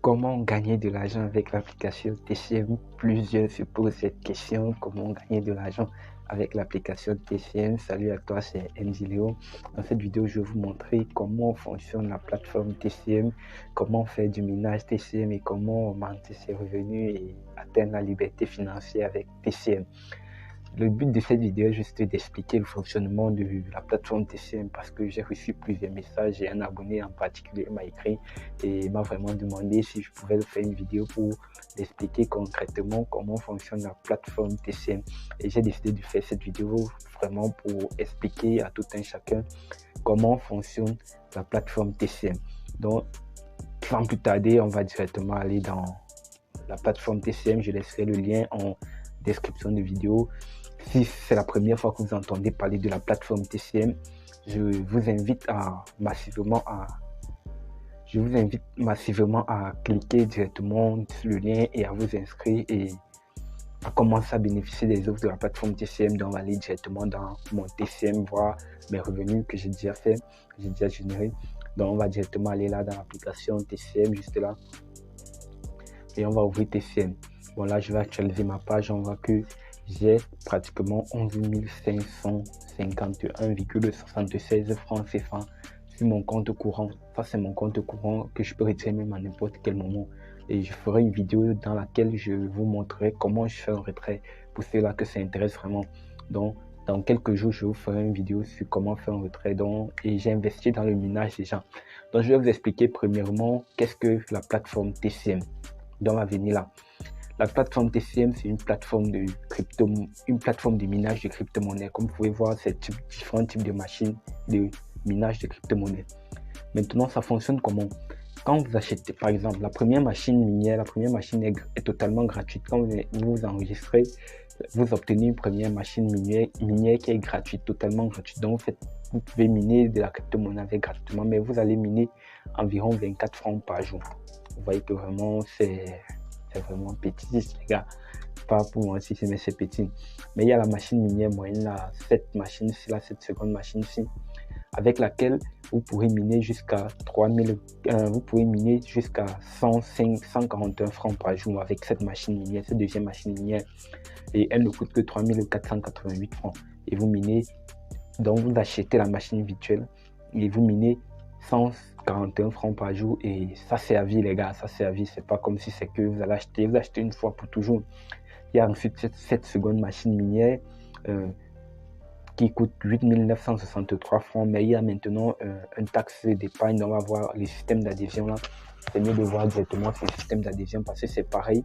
Comment gagner de l'argent avec l'application TCM? Plusieurs se posent cette question. Comment gagner de l'argent avec l'application TCM? Salut à toi, c'est Léo. Dans cette vidéo, je vais vous montrer comment fonctionne la plateforme TCM, comment faire du minage TCM et comment augmenter ses revenus et atteindre la liberté financière avec TCM. Le but de cette vidéo est juste d'expliquer le fonctionnement de la plateforme TCM parce que j'ai reçu plusieurs messages et un abonné en particulier m'a écrit et m'a vraiment demandé si je pouvais faire une vidéo pour expliquer concrètement comment fonctionne la plateforme TCM. Et j'ai décidé de faire cette vidéo vraiment pour expliquer à tout un chacun comment fonctionne la plateforme TCM. Donc, sans plus tarder, on va directement aller dans la plateforme TCM. Je laisserai le lien en description de vidéo. Si c'est la première fois que vous entendez parler de la plateforme TCM, je vous invite massivement à cliquer directement sur le lien et à vous inscrire et à commencer à bénéficier des offres de la plateforme TCM. Donc, on va aller directement dans mon TCM, voir mes revenus que j'ai déjà fait, que j'ai déjà généré. Donc, on va directement aller là dans l'application TCM, juste là. Et on va ouvrir TCM. Bon, là, je vais actualiser ma page. On voit que j'ai pratiquement 11 551,76 francs CFA sur mon compte courant. Ça, c'est mon compte courant que je peux retirer même à n'importe quel moment. Et je ferai une vidéo dans laquelle je vous montrerai comment je fais un retrait pour ceux-là que ça intéresse vraiment. Donc, dans quelques jours, je vous ferai une vidéo sur comment faire un retrait. Et j'ai investi dans le minage déjà. Donc, je vais vous expliquer premièrement qu'est-ce que la plateforme TCM. Donc, on va venir là. La plateforme TCM, c'est une plateforme de minage de crypto-monnaies. Comme vous pouvez voir, c'est différents types de machines de minage de crypto-monnaies. Maintenant, ça fonctionne comment? Quand vous achetez, par exemple, la première machine minière, est totalement gratuite. Quand vous enregistrez, vous obtenez une première machine minière qui est gratuite, totalement gratuite. Donc, vous pouvez miner de la crypto-monnaie avec gratuitement, mais vous allez miner environ 24 francs par jour. Vous voyez que vraiment, c'est vraiment petit, les gars. Pas pour moi aussi, mais c'est petit. Mais il y a la machine minière moyenne, là, cette seconde machine-ci, avec laquelle vous pourrez miner jusqu'à 141 francs par jour avec cette machine minière, cette deuxième machine minière. Et elle ne coûte que 3488 francs. Et vous minez, donc vous achetez la machine virtuelle et vous minez 141 francs par jour et ça c'est à vie, les gars, ça c'est à vie. C'est pas comme si c'est que vous allez acheter, une fois pour toujours. Il y a ensuite cette seconde machine minière qui coûte 8 963 francs, mais il y a maintenant un taxe d'épargne. On va voir le système d'adhésion là. C'est mieux de voir directement ce système d'adhésion parce que c'est pareil.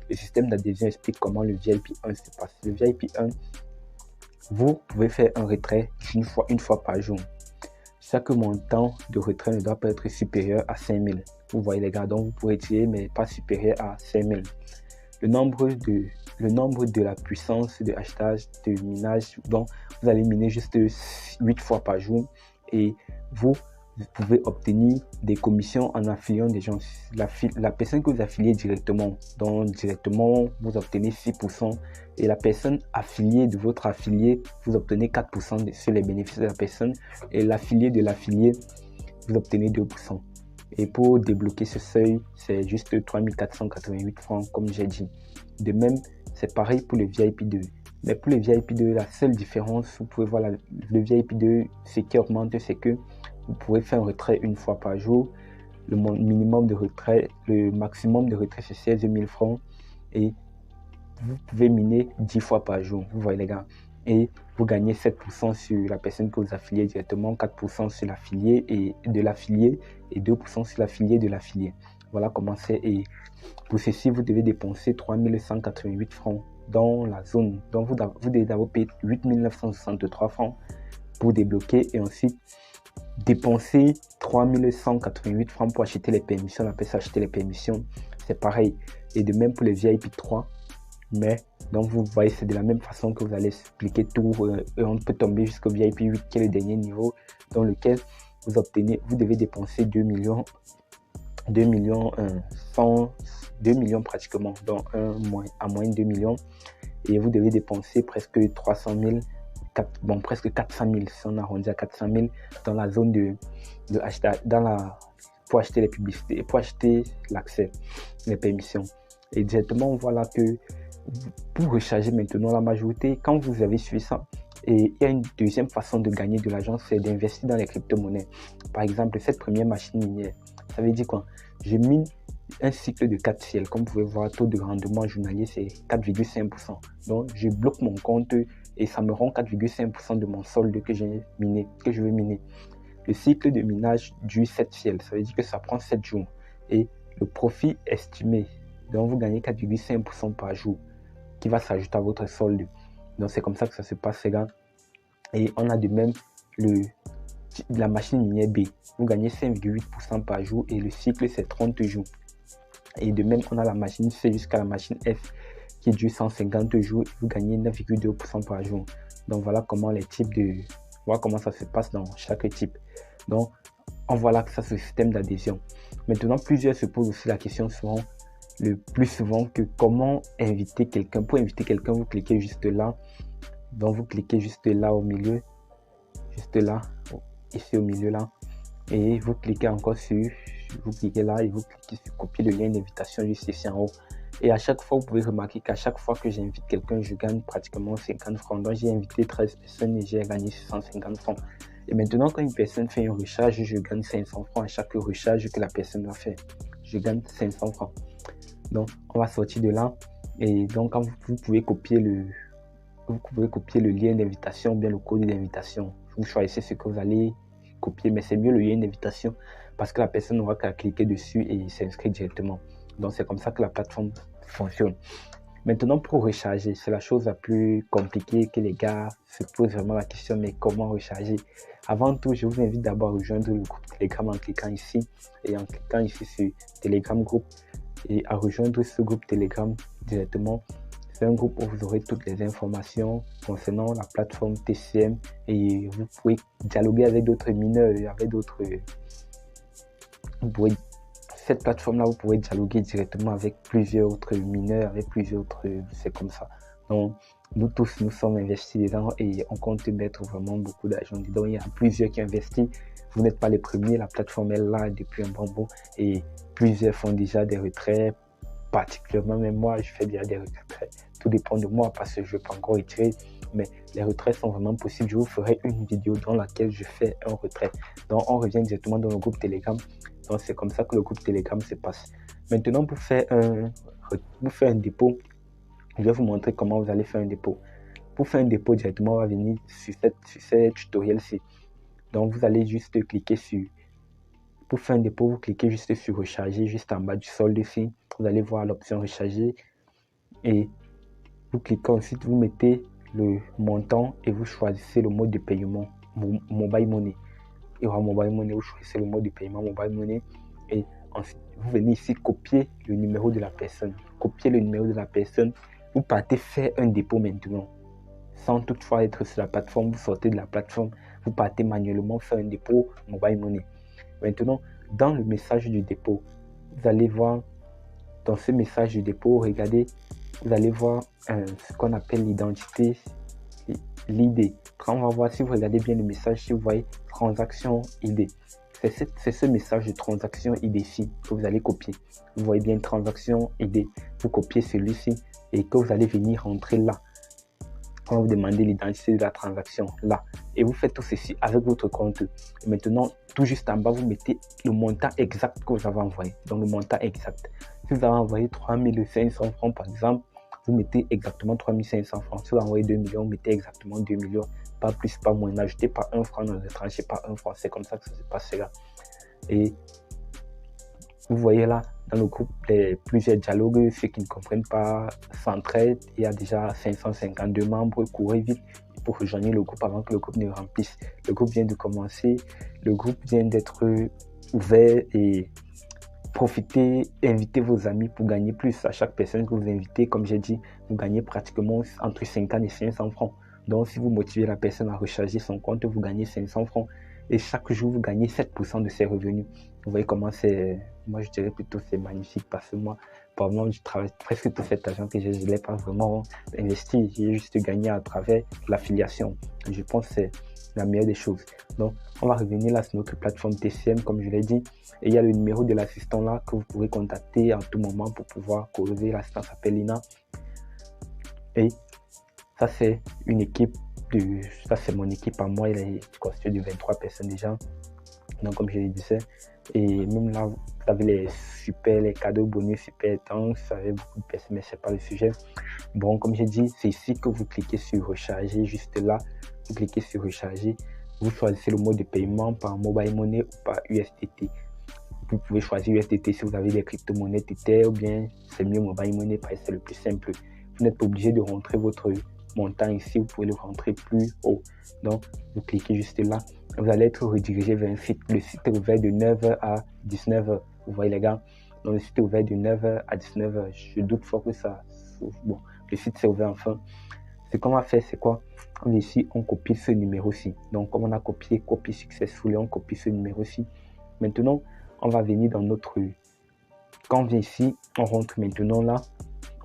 Le système d'adhésion explique comment le VIP 1 se passe. Le VIP 1, vous pouvez faire un retrait une fois par jour. Chaque montant de retrait ne doit pas être supérieur à 5000. Vous voyez les gars, donc vous pouvez tirer, mais pas supérieur à 5000. Le nombre de la puissance de hashtag de minage, donc vous allez miner juste 8 fois par jour et vous pouvez obtenir des commissions en affiliant des gens. La personne que vous affiliez directement, donc directement vous obtenez 6% et la personne affiliée de votre affilié, vous obtenez 4% sur les bénéfices de la personne et l'affilié de l'affilié, vous obtenez 2%. Et pour débloquer ce seuil, c'est juste 3488 francs comme j'ai dit. De même, c'est pareil pour le VIP2. Mais pour le VIP2, la seule différence, vous pouvez voir le VIP2, ce qui augmente, c'est que vous pouvez faire un retrait une fois par jour. Le maximum de retrait, c'est 16 000 francs. Et vous pouvez miner 10 fois par jour. Vous voyez les gars. Et vous gagnez 7% sur la personne que vous affiliez directement, 4% sur l'affilié et de l'affilié et 2% sur l'affilié de l'affilié. Voilà comment c'est. Et pour ceci, vous devez dépenser 3 188 francs dans la zone. Donc, vous devez d'abord payer 8 963 francs pour débloquer et ensuite dépenser 3 188 francs pour acheter les permissions. On appelle ça acheter les permissions. C'est pareil. Et de même pour les VIP 3. Mais donc vous voyez, c'est de la même façon que vous allez expliquer tout. Et on peut tomber jusqu'au VIP 8 qui est le dernier niveau dans lequel vous devez dépenser 2 millions pratiquement, donc à moins de 2 millions. Et vous devez dépenser presque 300 000, presque 400 000, si on arrondit à 400 000 dans la zone de hashtag, dans la pour acheter les publicités, pour acheter l'accès, les permissions. Et directement, on voit là que pour recharger maintenant, la majorité, quand vous avez suivi ça, et il y a une deuxième façon de gagner de l'argent, c'est d'investir dans les crypto-monnaies. Par exemple, cette première machine minière, ça veut dire quoi? Je mine un cycle de 4 ciels. Comme vous pouvez voir, taux de rendement journalier, c'est 4,5%. Donc, je bloque mon compte et ça me rend 4,5% de mon solde que j'ai miné, que je veux miner. Le cycle de minage dure 7 ciels. Ça veut dire que ça prend 7 jours. Et le profit estimé, donc vous gagnez 4,5% par jour qui va s'ajouter à votre solde. Donc, c'est comme ça que ça se passe, les gars. Et on a de même la machine minière B. Vous gagnez 5,8% par jour et le cycle, c'est 30 jours. Et de même, on a la machine C jusqu'à la machine F qui dure 150 jours et vous gagnez 9,2% par jour. Donc, voilà comment voilà comment ça se passe dans chaque type. Donc, on voit là que ça, c'est le système d'adhésion. Maintenant, plusieurs se posent aussi la question souvent, le plus souvent, que comment inviter quelqu'un. Pour inviter quelqu'un, vous cliquez juste là. Donc, vous cliquez juste là au milieu. Juste là, ici au milieu là. Et vous cliquez encore vous cliquez là et vous cliquez sur copier le lien d'invitation juste ici en haut. Et à chaque fois, vous pouvez remarquer qu'à chaque fois que j'invite quelqu'un, je gagne pratiquement 50 francs. Donc, j'ai invité 13 personnes et j'ai gagné 150 francs. Et maintenant, quand une personne fait une recharge, je gagne 500 francs à chaque recharge que la personne va faire. Je gagne 500 francs. Donc, on va sortir de là. Et donc, quand vous pouvez copier le lien d'invitation ou bien le code d'invitation. Vous choisissez ce que vous allez copier, mais c'est mieux le lien d'invitation parce que la personne n'aura qu'à cliquer dessus et s'inscrire directement. Donc, c'est comme ça que la plateforme fonctionne. Maintenant, pour recharger, c'est la chose la plus compliquée que les gars se posent vraiment la question, mais comment recharger? Avant tout, je vous invite d'abord à rejoindre le groupe Telegram en cliquant ici et en cliquant ici sur Telegram Group et à rejoindre ce groupe Telegram directement. C'est un groupe où vous aurez toutes les informations concernant la plateforme TCM et vous pouvez dialoguer avec d'autres mineurs, avec d'autres... Cette plateforme-là, vous pouvez dialoguer directement avec plusieurs autres mineurs, avec plusieurs autres... C'est comme ça. Donc, nous tous, nous sommes investis dedans et on compte mettre vraiment beaucoup d'argent dedans. Il y a plusieurs qui investissent. Vous n'êtes pas les premiers. La plateforme est là depuis un bon bout et plusieurs font déjà des retraits. Particulièrement, même moi, je fais déjà des retraits. Tout dépend de moi parce que je ne peux pas encore retirer. Mais les retraits sont vraiment possibles. Je vous ferai une vidéo dans laquelle je fais un retrait. Donc, on revient directement dans le groupe Telegram. Donc, c'est comme ça que le groupe Telegram se passe. Maintenant, pour faire un dépôt, je vais vous montrer comment vous allez faire un dépôt. Pour faire un dépôt directement, on va venir sur ce tutoriel-ci. Donc, vous allez juste cliquer sur... Pour faire un dépôt, vous cliquez juste sur recharger, juste en bas du solde ici. Vous allez voir l'option recharger. Et vous cliquez ensuite, vous mettez le montant et vous choisissez le mode de paiement Mobile Money. Il y aura Mobile Money, vous choisissez le mode de paiement Mobile Money. Et ensuite, vous venez ici copier le numéro de la personne. Copier le numéro de la personne. Vous partez faire un dépôt maintenant. Sans toutefois être sur la plateforme, vous sortez de la plateforme. Vous partez manuellement faire un dépôt Mobile Money. Maintenant, dans le message du dépôt, vous allez voir, dans ce message du dépôt, regardez, vous allez voir ce qu'on appelle l'identité, l'ID. Quand on va voir, si vous regardez bien le message, si vous voyez transaction ID, c'est ce message de transaction ID-ci que vous allez copier. Vous voyez bien transaction ID, vous copiez celui-ci et que vous allez venir rentrer là. On va vous demander l'identité de la transaction là. Et vous faites tout ceci avec votre compte. Et maintenant, tout juste en bas, vous mettez le montant exact que vous avez envoyé. Donc, le montant exact. Si vous avez envoyé 3500 francs, par exemple, vous mettez exactement 3500 francs. Si vous envoyez 2 millions, vous mettez exactement 2 millions. Pas plus, pas moins. N'ajoutez pas 1 franc, ne tranchez pas 1 franc. C'est comme ça que ça se passe là. Et vous voyez là, dans le groupe, plusieurs dialogues, ceux qui ne comprennent pas s'entraident. Il y a déjà 552 membres. Courez vite pour rejoindre le groupe avant que le groupe ne remplisse. Le groupe vient de commencer. Le groupe vient d'être ouvert et profitez, invitez vos amis pour gagner plus. À chaque personne que vous invitez, comme j'ai dit, vous gagnez pratiquement entre 50 et 500 francs. Donc, si vous motivez la personne à recharger son compte, vous gagnez 500 francs. Et chaque jour, vous gagnez 7% de ses revenus. Vous voyez comment c'est moi je dirais plutôt c'est magnifique parce que moi, par exemple, je travaille presque tout cet argent que je ne l'ai pas vraiment investi, j'ai juste gagné à travers l'affiliation. Je pense que c'est la meilleure des choses. Donc, on va revenir là sur notre plateforme TCM, comme je l'ai dit. Et il y a le numéro de l'assistant là que vous pourrez contacter en tout moment pour pouvoir causer. L'assistant s'appelle Lina. Et ça, c'est une équipe ça, c'est mon équipe à moi. Il est constitué de 23 personnes déjà. Donc, comme je le disais, et même là, vous avez les cadeaux bonus super intenses, ça avait beaucoup de personnes, mais c'est pas le sujet. Bon, comme j'ai dit, c'est ici que vous cliquez sur recharger, juste là, vous cliquez sur recharger, vous choisissez le mode de paiement par mobile money ou par USDT. Vous pouvez choisir USDT si vous avez des crypto-monnaies Tether ou bien c'est mieux mobile money parce que c'est le plus simple. Vous n'êtes pas obligé de rentrer votre montant ici, vous pouvez le rentrer plus haut. Donc, vous cliquez juste là. Vous allez être redirigé vers un site. Le site est ouvert de 9h à 19h. Vous voyez les gars, donc le site est ouvert de 9h à 19h. Je doute fort que ça... Bon, le site s'est ouvert enfin. Ce qu'on va faire, c'est quoi? Ici, on copie ce numéro-ci. Donc, comme on a copié, copie successful, on copie ce numéro-ci. Maintenant, on va venir dans notre... Quand on vient ici, on rentre maintenant là.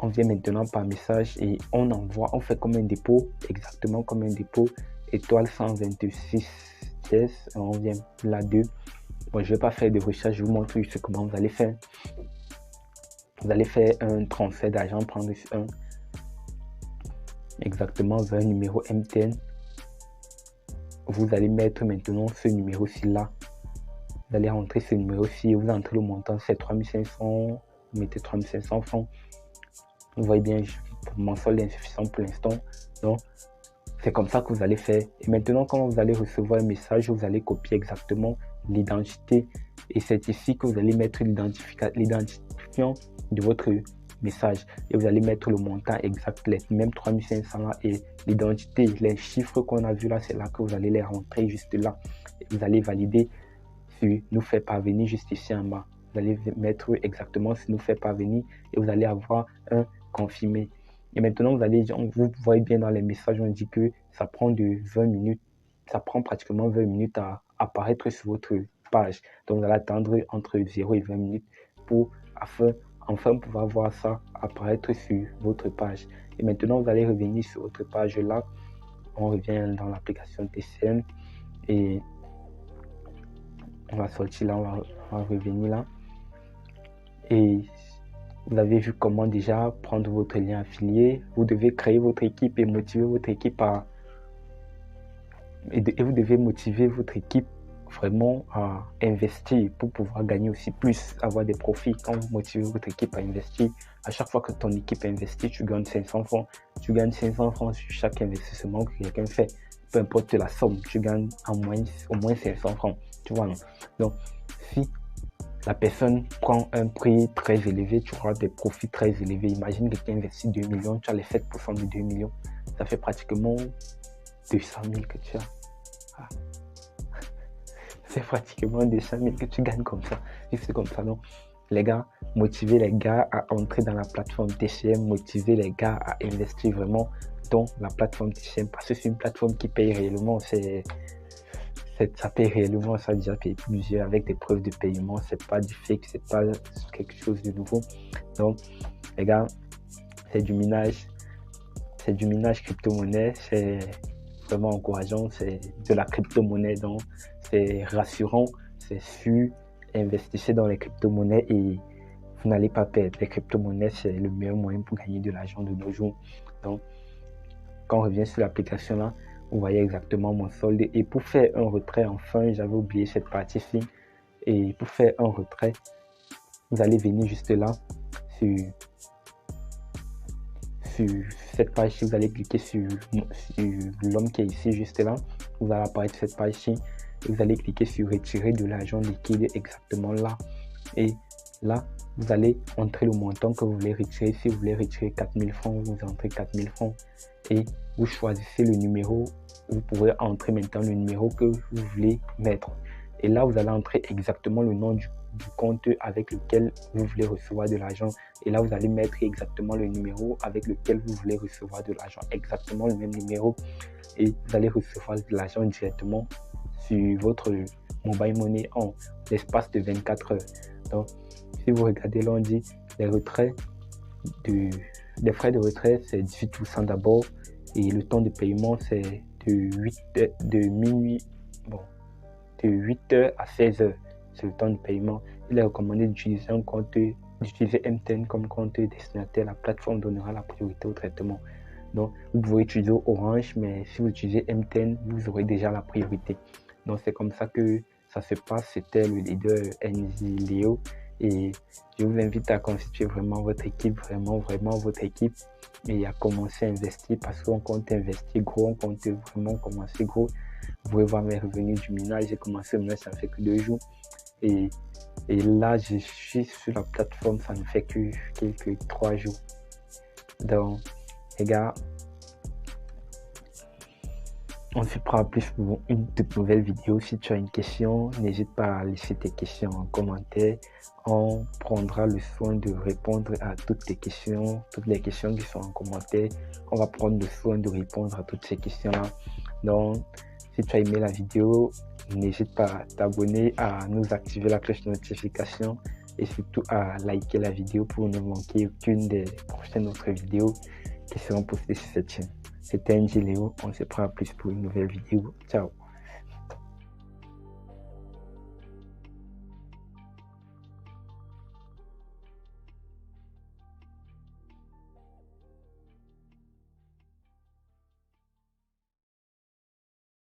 On vient maintenant par message et on envoie, on fait comme un dépôt, exactement comme un dépôt, étoile 126 pièces, on vient là-dessus. Bon, je vais pas faire de recherche, je vous montre juste comment vous allez faire. Vous allez faire un transfert d'argent, prendre un exactement vers un numéro MTN. Vous allez mettre maintenant ce numéro-ci là. Vous allez rentrer ce numéro-ci et vous entrez le montant, c'est 3500, vous mettez 3500 francs. Vous voyez bien, mon solde est insuffisant pour l'instant. Donc, c'est comme ça que vous allez faire. Et maintenant, quand vous allez recevoir un message, vous allez copier exactement l'identité. Et c'est ici que vous allez mettre l'identifiant de votre message. Et vous allez mettre le montant exact, les mêmes 3500 là. Et l'identité, les chiffres qu'on a vus là, c'est là que vous allez les rentrer juste là. Et vous allez valider sur nous faire parvenir juste ici en bas. Vous allez mettre exactement ce nous fait parvenir et vous allez avoir un confirmé. Et maintenant, vous voyez bien dans les messages, on dit que ça prend de 20 minutes, ça prend pratiquement 20 minutes à apparaître sur votre page. Donc, vous allez attendre entre 0 et 20 minutes pour enfin pouvoir voir ça apparaître sur votre page. Et maintenant, vous allez revenir sur votre page là. On revient dans l'application TCM et on va sortir là, on va revenir là. Et vous avez vu comment déjà prendre votre lien affilié. Vous devez créer votre équipe et motiver votre équipe et vous devez motiver votre équipe vraiment à investir pour pouvoir gagner aussi plus, avoir des profits. Quand vous motivez votre équipe à investir, à chaque fois que ton équipe investit, tu gagnes 500 francs. Tu gagnes 500 francs sur chaque investissement que quelqu'un fait. Peu importe la somme, tu gagnes au moins 500 francs. Tu vois, non? Donc, si la personne prend un prix très élevé, tu auras des profits très élevés. Imagine que tu investis 2 millions, tu as les 7% de 2 millions. Ça fait pratiquement 200 000 que tu as. Ah. C'est pratiquement 200 000 que tu gagnes comme ça. Et c'est comme ça, non? Les gars, motivez les gars à entrer dans la plateforme TCM, motivez les gars à investir vraiment dans la plateforme TCM parce que c'est une plateforme qui paye réellement. Ça paye réellement, ça a déjà payé plusieurs avec des preuves de paiement, c'est pas du fake, c'est pas quelque chose de nouveau. Donc, les gars, c'est du minage crypto-monnaie, c'est vraiment encourageant, c'est de la crypto-monnaie, donc c'est rassurant, c'est sûr, investissez dans les crypto-monnaies et vous n'allez pas perdre. Les crypto-monnaies, c'est le meilleur moyen pour gagner de l'argent de nos jours. Donc, quand on revient sur l'application là, vous voyez exactement mon solde. Et pour faire un retrait, enfin, j'avais oublié cette partie-ci. Et pour faire un retrait, vous allez venir juste là, sur cette page-ci, vous allez cliquer sur l'homme qui est ici, juste là. Vous allez apparaître cette page-ci. Et vous allez cliquer sur retirer de l'argent liquide exactement là. Et là, vous allez entrer le montant que vous voulez retirer. Si vous voulez retirer 4000 francs, vous entrez 4000 francs. Et vous choisissez le numéro. Vous pourrez entrer maintenant le numéro que vous voulez mettre. Et là, vous allez entrer exactement le nom du compte avec lequel vous voulez recevoir de l'argent. Et là, vous allez mettre exactement le numéro avec lequel vous voulez recevoir de l'argent. Exactement le même numéro. Et vous allez recevoir de l'argent directement sur votre mobile money en l'espace de 24 heures. Donc, si vous regardez là, on dit les retraits les frais de retrait, c'est 18% d'abord, et le temps de paiement, c'est de minuit, bon, de 8h à 16h. C'est le temps de paiement. Il est recommandé d'utiliser MTN comme compte destinataire. La plateforme donnera la priorité au traitement. Donc, vous pouvez utiliser Orange, mais si vous utilisez MTN, vous aurez déjà la priorité. Donc, c'est comme ça que ça se passe. C'était le leader NJ Léo. Et je vous invite à constituer vraiment votre équipe, vraiment votre équipe, et à commencer à investir, parce qu'on compte investir gros, on compte vraiment commencer gros. Vous pouvez voir mes revenus du minage. J'ai commencé le minage, ça ne fait que 2 jours. Et là, je suis sur la plateforme, ça ne fait que quelques 3 jours. Donc, les gars, on se prend plus pour une toute nouvelle vidéo. Si tu as une question, n'hésite pas à laisser tes questions en commentaire. On prendra le soin de répondre à toutes tes questions, toutes les questions qui sont en commentaire. On va prendre le soin de répondre à toutes ces questions-là. Donc, si tu as aimé la vidéo, n'hésite pas à t'abonner, à nous activer la cloche de notification et surtout à liker la vidéo pour ne manquer aucune des prochaines autres vidéos qui seront postées sur cette chaîne. C'était NJ Léo, on se prend à plus pour une nouvelle vidéo. Ciao.